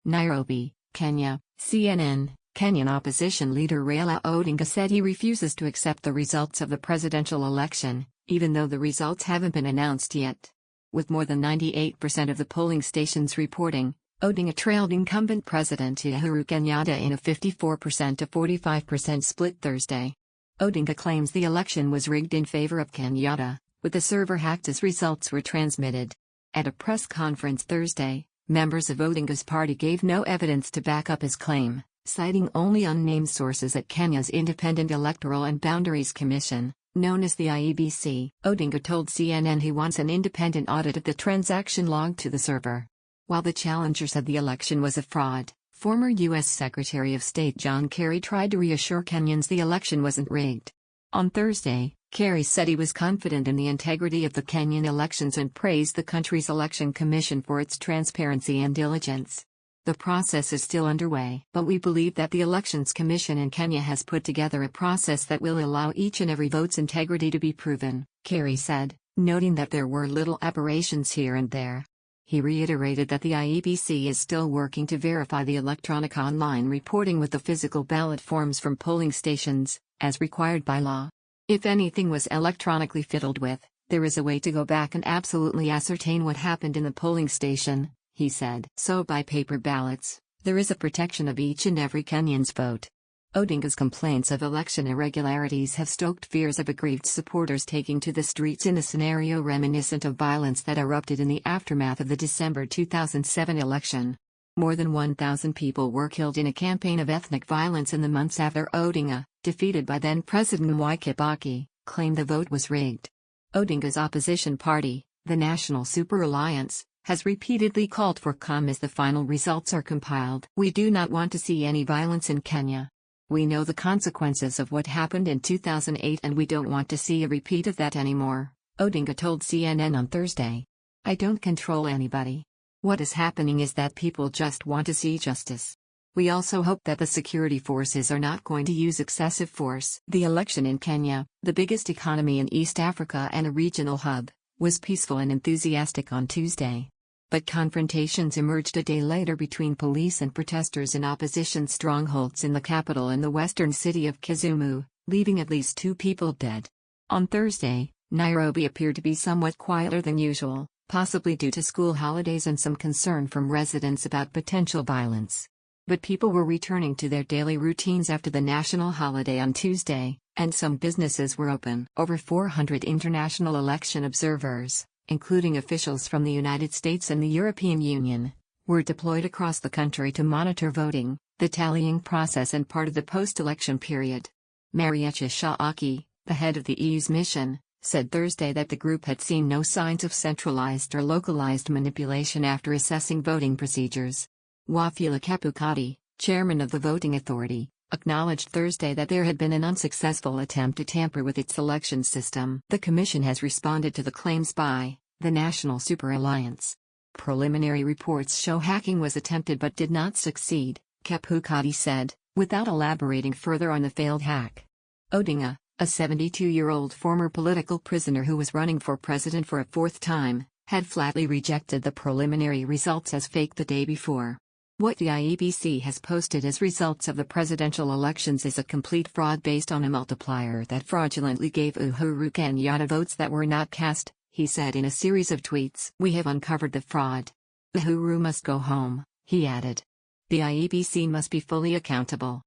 Nairobi, Kenya, CNN. Kenyan opposition leader Raila Odinga said he refuses to accept the results of the presidential election, even though the results haven't been announced yet. With more than 98% of the polling stations reporting, Odinga trailed incumbent President Uhuru Kenyatta in a 54% to 45% split Thursday. Odinga claims the election was rigged in favor of Kenyatta, with the server hacked as results were transmitted. At a press conference Thursday, members of Odinga's party gave no evidence to back up his claim, citing only unnamed sources at Kenya's Independent Electoral and Boundaries Commission, known as the IEBC. Odinga told CNN he wants an independent audit of the transaction logged to the server. While the challenger said the election was a fraud, former U.S. Secretary of State John Kerry tried to reassure Kenyans the election wasn't rigged. On Thursday, Kerry said he was confident in the integrity of the Kenyan elections and praised the country's election commission for its transparency and diligence. The process is still underway, but we believe that the Elections Commission in Kenya has put together a process that will allow each and every vote's integrity to be proven, Kerry said, noting that there were little aberrations here and there. He reiterated that the IEBC is still working to verify the electronic online reporting with the physical ballot forms from polling stations, as required by law. If anything was electronically fiddled with, there is a way to go back and absolutely ascertain what happened in the polling station, he said. So by paper ballots, there is a protection of each and every Kenyan's vote. Odinga's complaints of election irregularities have stoked fears of aggrieved supporters taking to the streets in a scenario reminiscent of violence that erupted in the aftermath of the December 2007 election. More than 1,000 people were killed in a campaign of ethnic violence in the months after Odinga, defeated by then-President Mwai Kibaki, claimed the vote was rigged. Odinga's opposition party, the National Super Alliance, has repeatedly called for calm as the final results are compiled. We do not want to see any violence in Kenya. We know the consequences of what happened in 2008 and we don't want to see a repeat of that anymore, Odinga told CNN on Thursday. I don't control anybody. What is happening is that people just want to see justice. We also hope that the security forces are not going to use excessive force. The election in Kenya, the biggest economy in East Africa and a regional hub, was peaceful and enthusiastic on Tuesday. But confrontations emerged a day later between police and protesters in opposition strongholds in the capital and the western city of Kisumu, leaving at least 2 people dead. On Thursday, Nairobi appeared to be somewhat quieter than usual, possibly due to school holidays and some concern from residents about potential violence. But people were returning to their daily routines after the national holiday on Tuesday, and some businesses were open. Over 400 international election observers, including officials from the United States and the European Union, were deployed across the country to monitor voting, the tallying process and part of the post-election period. Marietje Schaake, the head of the EU's mission, said Thursday that the group had seen no signs of centralized or localized manipulation after assessing voting procedures. Wafula Chebukati, chairman of the voting authority, acknowledged Thursday that there had been an unsuccessful attempt to tamper with its election system. The commission has responded to the claims by the National Super Alliance. Preliminary reports show hacking was attempted but did not succeed, Chebukati said, without elaborating further on the failed hack. Odinga, a 72-year-old former political prisoner who was running for president for a 4th time, had flatly rejected the preliminary results as fake the day before. What the IEBC has posted as results of the presidential elections is a complete fraud based on a multiplier that fraudulently gave Uhuru Kenyatta votes that were not cast, he said in a series of tweets. We have uncovered the fraud. Uhuru must go home, he added. The IEBC must be fully accountable.